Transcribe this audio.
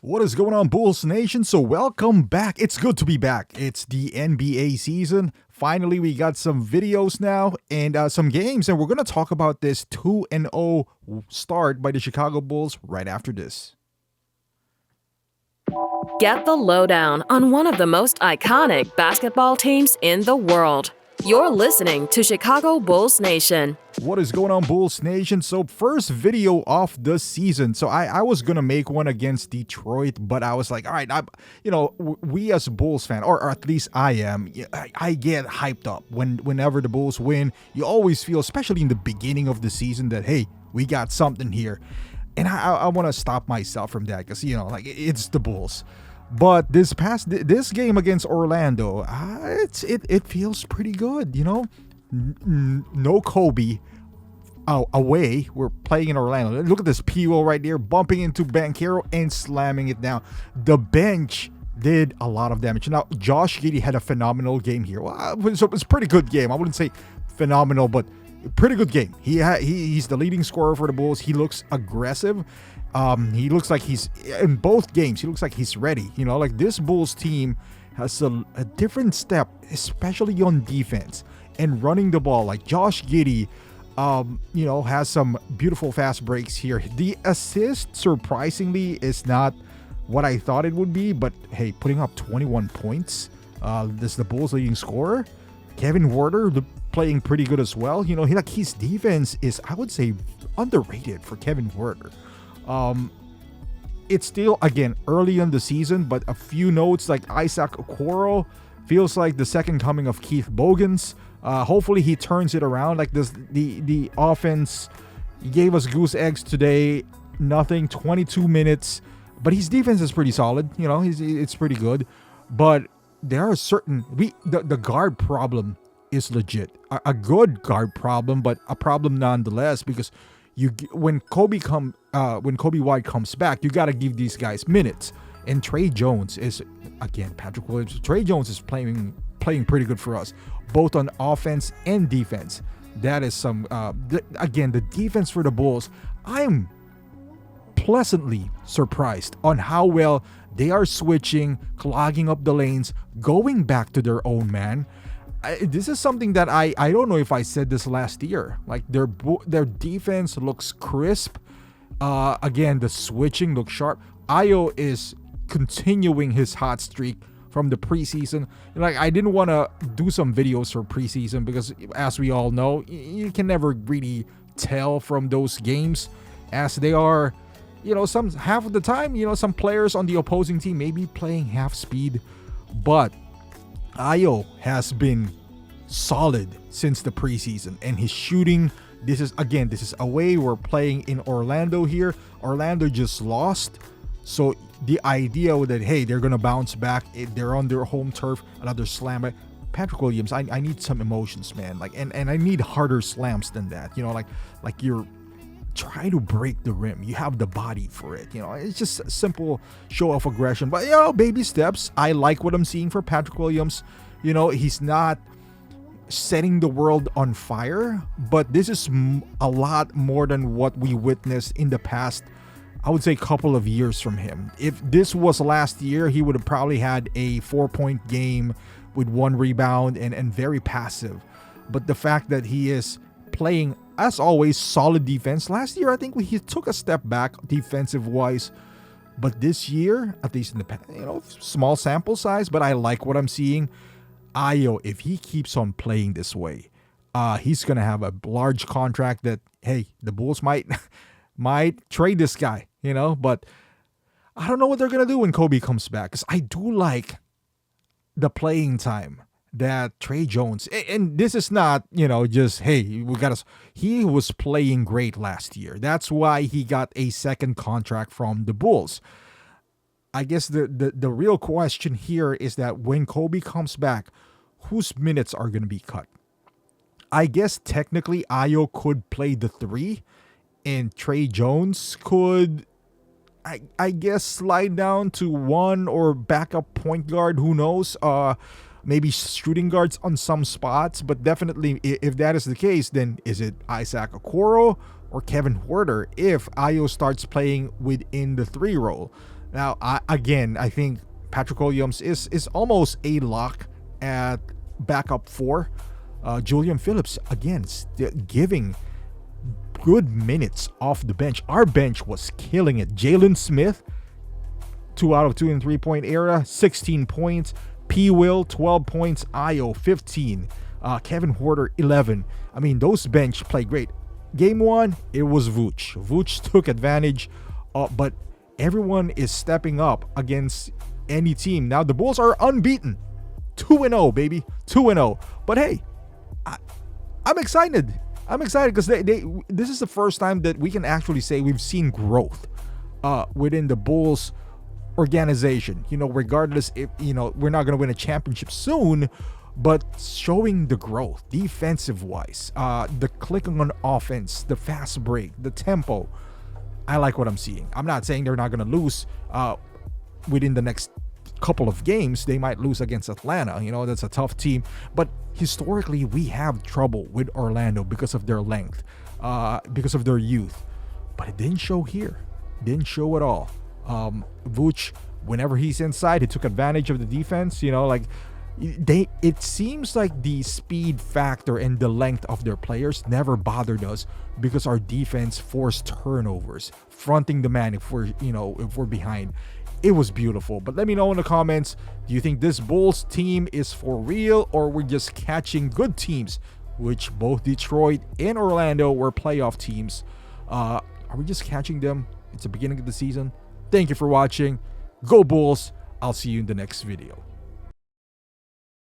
What is going on, Bulls Nation? So welcome back. It's good to be back. It's the NBA season. Finally, we got some videos now and some games, and we're going to talk about this 2-0 start by the Chicago Bulls right after this. Get the lowdown on one of the most iconic basketball teams in the world. You're listening to Chicago Bulls Nation. What is going on, Bulls Nation? So first video of the season. So I was going to make one against Detroit, but I was like, all right, we as Bulls fan, or at least I am, I get hyped up whenever the Bulls win. You always feel, especially in the beginning of the season, that, hey, we got something here. And I want to stop myself from that because, it's the Bulls. But this game against Orlando, it feels pretty good, No Kobe away. We're playing in Orlando. Look at this PO right there, bumping into Banchero and slamming it down. The bench did a lot of damage. Now, Josh Giddey had a phenomenal game here. Well, it's a pretty good game. I wouldn't say phenomenal, but pretty good game. He's the leading scorer for the Bulls. He looks aggressive. He looks like he's in both games. He looks like he's ready. Like this Bulls team has a different step, especially on defense and running the ball. Like Josh Giddey, has some beautiful fast breaks here. The assist, surprisingly, is not what I thought it would be. But hey, putting up 21 points. This is the Bulls' leading scorer. Kevin Huerter playing pretty good as well. His defense is, I would say, underrated for Kevin Huerter. It's still, again, early in the season, but a few notes like Isaac Okoro feels like the second coming of Keith Bogans. Hopefully he turns it around. Like this, the offense gave us goose eggs today. Nothing, 22 minutes, but his defense is pretty solid. It's pretty good, but there are certain the guard problem is legit. A good guard problem, but a problem nonetheless because when Kobe White comes back, you got to give these guys minutes. And Tre Jones is, again, Patrick Williams. Tre Jones is playing pretty good for us, both on offense and defense. That is some, the defense for the Bulls. I'm pleasantly surprised on how well they are switching, clogging up the lanes, going back to their own man. This is something that I don't know if I said this last year. Like their defense looks crisp. Again, the switching looks sharp. Ayo is continuing his hot streak from the preseason. Like I didn't want to do some videos for preseason because, as we all know, you can never really tell from those games, as they are, some half of the time, some players on the opposing team may be playing half speed, but Ayo has been solid since the preseason, and his shooting, this is away. We're playing in Orlando here. Orlando just lost, so the idea that, hey, they're gonna bounce back, they're on their home turf, another slam. Patrick Williams, I need some emotions, man. Like, and I need harder slams than that. Like you're try to break the rim. You have the body for it. It's just a simple show of aggression. But, baby steps. I like what I'm seeing for Patrick Williams. He's not setting the world on fire, but this is a lot more than what we witnessed in the past, I would say, couple of years from him. If this was last year, he would have probably had a 4-point game with 1 rebound and very passive. But the fact that he is playing, as always, solid defense. Last year, I think he took a step back defensive-wise. But this year, at least in the past, small sample size, but I like what I'm seeing. Ayo, if he keeps on playing this way, he's going to have a large contract that, hey, the Bulls might trade this guy, But I don't know what they're going to do when Kobe comes back, because I do like the playing time that Tre Jones, and this is not, just, hey, he was playing great last year. That's why he got a second contract from the Bulls. I guess the real question here is that when Kobe comes back, whose minutes are going to be cut? I guess technically Ayo could play the 3, and Tre Jones could, I guess, slide down to 1 or backup point guard. Who knows? Maybe shooting guards on some spots, but definitely if that is the case, then is it Isaac Okoro or Kevin Huerter if Ayo starts playing within the 3 role? Now, I think Patrick Williams is almost a lock at backup 4. Julian Phillips, again, giving good minutes off the bench. Our bench was killing it. Jalen Smith, 2 out of 2 in 3-point area, 16 points. P. Will, 12 points. Io, 15. Kevin Huerter, 11. I mean, those bench play great. Game 1, it was Vooch. Vooch took advantage, but everyone is stepping up against any team. Now, the Bulls are unbeaten. 2-0, baby. 2-0. But hey, I'm excited. I'm excited because this is the first time that we can actually say we've seen growth within the Bulls organization. Regardless if, we're not going to win a championship soon, but showing the growth defensive-wise, the clicking on offense, the fast break, the tempo. I like what I'm seeing. I'm not saying they're not going to lose within the next couple of games. They might lose against Atlanta. That's a tough team. But historically, we have trouble with Orlando because of their length, because of their youth. But it didn't show here. Didn't show at all. Vooch, whenever he's inside, he took advantage of the defense. It seems like the speed factor and the length of their players never bothered us because our defense forced turnovers, fronting the man if we're behind. It was beautiful. But let me know in the comments, do you think this Bulls team is for real, or we're just catching good teams, which both Detroit and Orlando were playoff teams? Are we just catching them? It's the beginning of the season. Thank you for watching. Go Bulls. I'll see you in the next video.